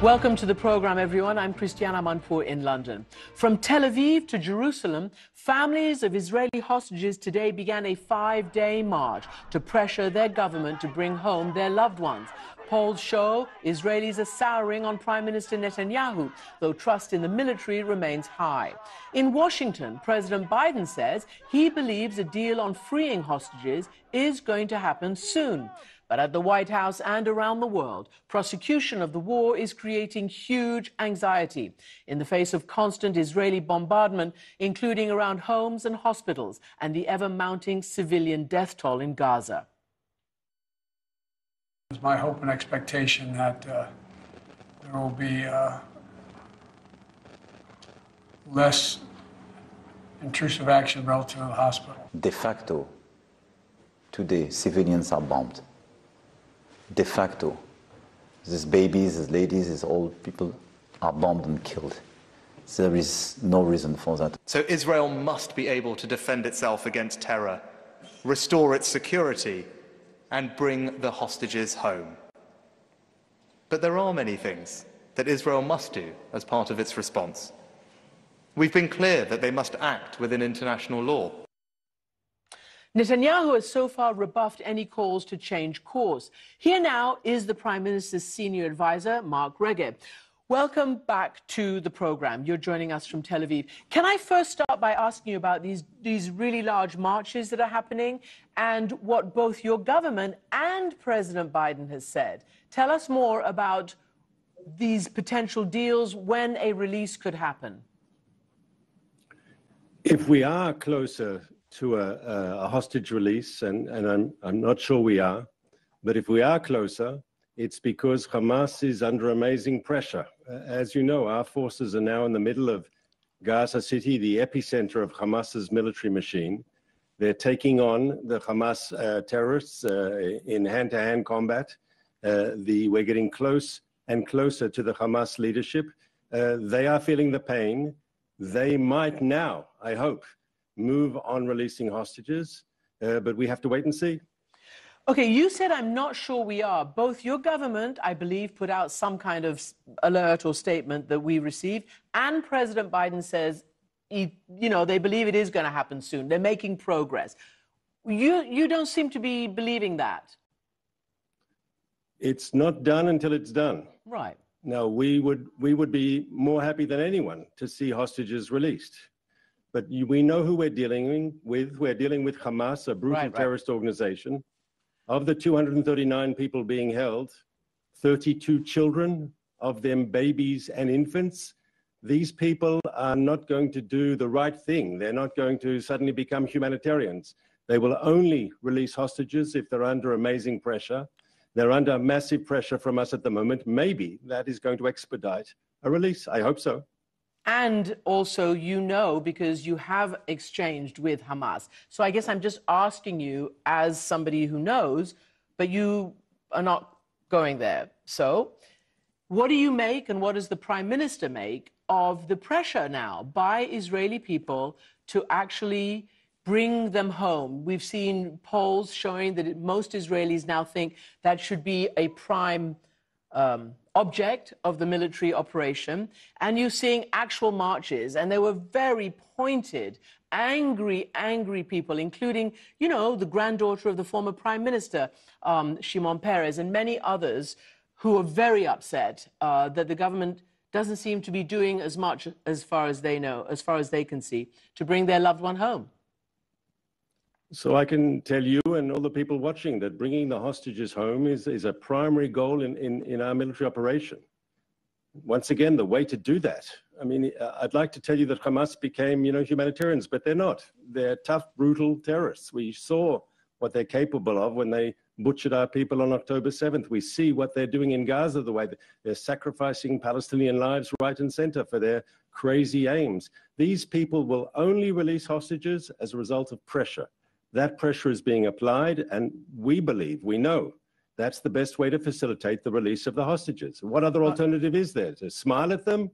Welcome to the program, everyone. I'm Christiana Manpour in London. From Tel Aviv to Jerusalem, families of Israeli hostages today began a 5-day march to pressure their government to bring home their loved ones. Polls show Israelis are souring on Prime Minister Netanyahu, though trust in the military remains high. In Washington, President Biden says he believes a deal on freeing hostages is going to happen soon. But at the White House and around the world, prosecution of the war is creating huge anxiety in the face of constant Israeli bombardment, including around homes and hospitals, and the ever-mounting civilian death toll in Gaza. It's my hope and expectation that there will be less intrusive action relative to the hospital. De facto, today, civilians are bombed. De facto, these babies, these ladies, these old people are bombed and killed. So there is no reason for that. So Israel must be able to defend itself against terror, restore its security, and bring the hostages home. But there are many things that Israel must do as part of its response. We've been clear that they must act within international law. Netanyahu has so far rebuffed any calls to change course. Here now is the Prime Minister's senior advisor, Mark Regev. Welcome back to the program. You're joining us from Tel Aviv. Can I first start by asking you about these really large marches that are happening and what both your government and President Biden has said? Tell us more about these potential deals, when a release could happen. If we are closer to a hostage release, and I'm not sure we are, but if we are closer, it's because Hamas is under amazing pressure. As you know, our forces are now in the middle of Gaza City, the epicenter of Hamas's military machine. They're taking on the Hamas terrorists in hand-to-hand combat. We're getting close and closer to the Hamas leadership. They are feeling the pain. They might now, I hope, move on releasing hostages, but we have to wait and see. Okay, you said I'm not sure we are. Both your government, I believe, put out some kind of alert or statement that we received, and President Biden says, they believe it is going to happen soon. They're making progress. You don't seem to be believing that. It's not done until it's done. Right. Now, we would be more happy than anyone to see hostages released. But we know who we're dealing with. We're dealing with Hamas, a brutal terrorist organization. Of the 239 people being held, 32 children, of them babies and infants. These people are not going to do the right thing. They're not going to suddenly become humanitarians. They will only release hostages if they're under amazing pressure. They're under massive pressure from us at the moment. Maybe that is going to expedite a release. I hope so. And also, because you have exchanged with Hamas. So I guess I'm just asking you as somebody who knows, but you are not going there. So what do you make, and what does the Prime Minister make of the pressure now by Israeli people to actually bring them home? We've seen polls showing that most Israelis now think that should be a prime object of the military operation, and you're seeing actual marches, and they were very pointed, angry people, including, the granddaughter of the former Prime Minister, Shimon Peres, and many others who are very upset that the government doesn't seem to be doing as much, as far as they know, as far as they can see, to bring their loved one home. So I can tell you and all the people watching that bringing the hostages home is a primary goal in our military operation. Once again, the way to do that. I mean, I'd like to tell you that Hamas became, humanitarians, but they're not. They're tough, brutal terrorists. We saw what they're capable of when they butchered our people on October 7th. We see what they're doing in Gaza, the way they're sacrificing Palestinian lives right and center for their crazy aims. These people will only release hostages as a result of pressure. That pressure is being applied, and we know, that's the best way to facilitate the release of the hostages. What other alternative is there? To smile at them?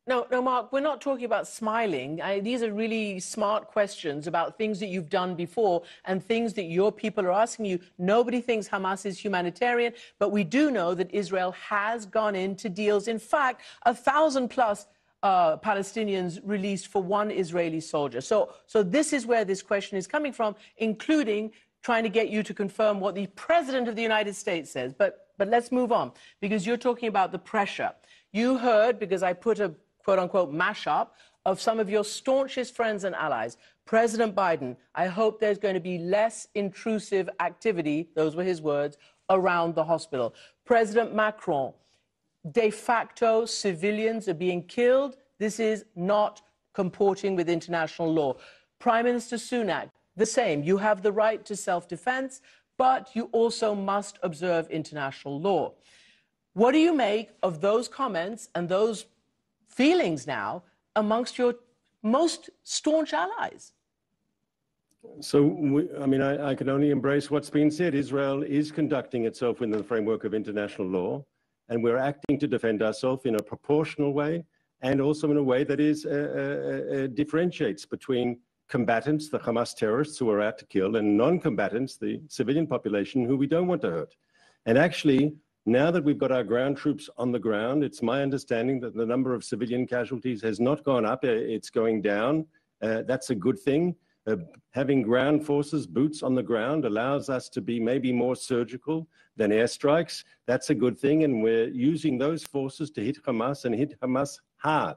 No, no, Mark, we're not talking about smiling. These are really smart questions about things that you've done before and things that your people are asking you. Nobody thinks Hamas is humanitarian, but we do know that Israel has gone into deals. In fact, 1,000 plus Palestinians released for one Israeli soldier. So this is where this question is coming from, including trying to get you to confirm what the President of the United States says. But let's move on, because you're talking about the pressure. You heard, because I put a quote-unquote mashup of some of your staunchest friends and allies. President Biden, I hope there's going to be less intrusive activity, those were his words, around the hospital. President Macron, de facto civilians are being killed. This is not comporting with international law. Prime Minister Sunak, the same. You have the right to self-defense, but you also must observe international law. What do you make of those comments and those feelings now amongst your most staunch allies? So, I can only embrace what's been said. Israel is conducting itself within the framework of international law, and we're acting to defend ourselves in a proportional way and also in a way that is differentiates between combatants, the Hamas terrorists who are out to kill, and non-combatants, the civilian population who we don't want to hurt. And actually, now that we've got our ground troops on the ground, it's my understanding that the number of civilian casualties has not gone up, it's going down. That's a good thing. Having ground forces, boots on the ground, allows us to be maybe more surgical than airstrikes. That's a good thing, and we're using those forces to hit Hamas and hit Hamas hard.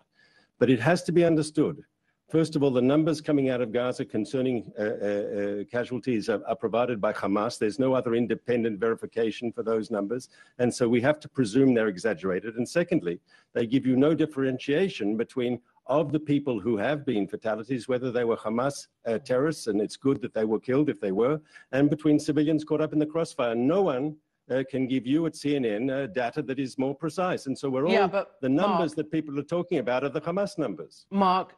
But it has to be understood. First of all, the numbers coming out of Gaza concerning casualties are provided by Hamas. There's no other independent verification for those numbers. And so we have to presume they're exaggerated. And secondly, they give you no differentiation between of the people who have been fatalities, whether they were Hamas terrorists, and it's good that they were killed if they were, and between civilians caught up in the crossfire. No one can give you at CNN data that is more precise. And so we're all, the numbers Mark, that people are talking about are the Hamas numbers. Mark,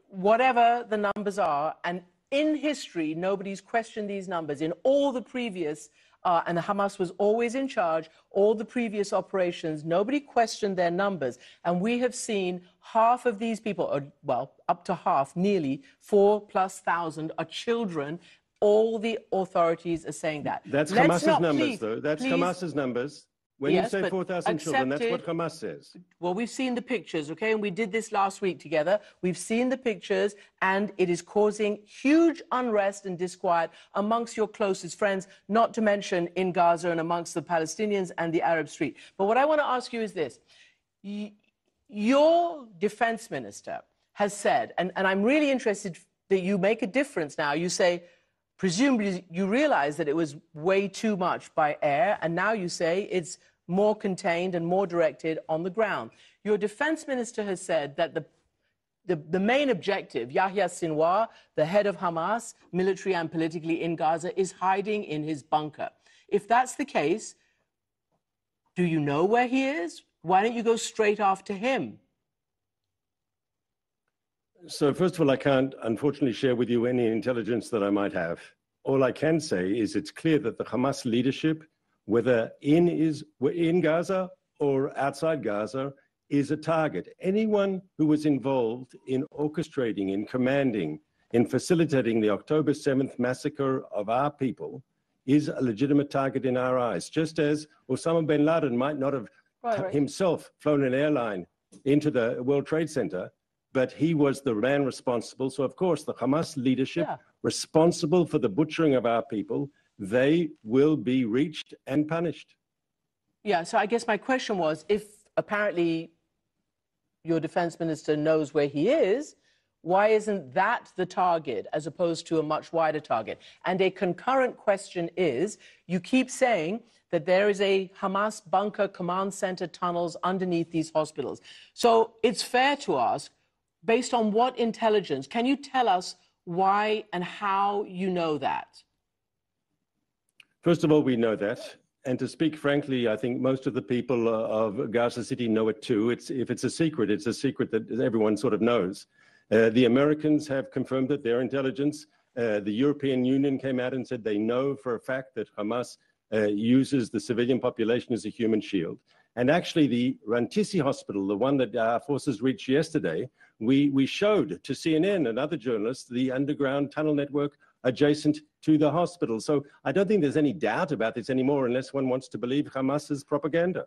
whatever the numbers are, and in history, nobody's questioned these numbers. In all the previous, and Hamas was always in charge, all the previous operations, nobody questioned their numbers. And we have seen half of these people, or, well, up to half, nearly 4,000+ are children. All the authorities are saying that. That's Hamas's numbers, though. That's Hamas's numbers. When you say 4,000 children, that's what Hamas says. Well, we've seen the pictures, okay? And we did this last week together. We've seen the pictures, and it is causing huge unrest and disquiet amongst your closest friends, not to mention in Gaza and amongst the Palestinians and the Arab street. But what I want to ask you is this. Your defense minister has said, and I'm really interested that you make a difference now. You say, presumably you realize that it was way too much by air, and now you say it's more contained and more directed on the ground. Your defense minister has said that the main objective, Yahya Sinwar, the head of Hamas, military and politically in Gaza, is hiding in his bunker. If that's the case, do you know where he is? Why don't you go straight after him? So first of all, I can't, unfortunately, share with you any intelligence that I might have. All I can say is it's clear that the Hamas leadership, whether in Gaza or outside Gaza, is a target. Anyone who was involved in orchestrating, in commanding, in facilitating the October 7th massacre of our people is a legitimate target in our eyes, just as Osama bin Laden might not have himself flown an airline into the World Trade Center, but he was the man responsible. So, of course, the Hamas leadership responsible for the butchering of our people, they will be reached and punished. Yeah, so I guess my question was, if apparently your defense minister knows where he is, why isn't that the target as opposed to a much wider target? And a concurrent question is, you keep saying that there is a Hamas bunker command center tunnels underneath these hospitals. So it's fair to ask, based on what intelligence, can you tell us why and how you know that? First of all, we know that. And to speak frankly, I think most of the people of Gaza City know it too. If it's a secret that everyone sort of knows. The Americans have confirmed that their intelligence. The European Union came out and said they know for a fact that Hamas uses the civilian population as a human shield. And actually, the Rantisi hospital, the one that our forces reached yesterday, we showed to CNN and other journalists the underground tunnel network adjacent to the hospital. So I don't think there's any doubt about this anymore unless one wants to believe Hamas's propaganda.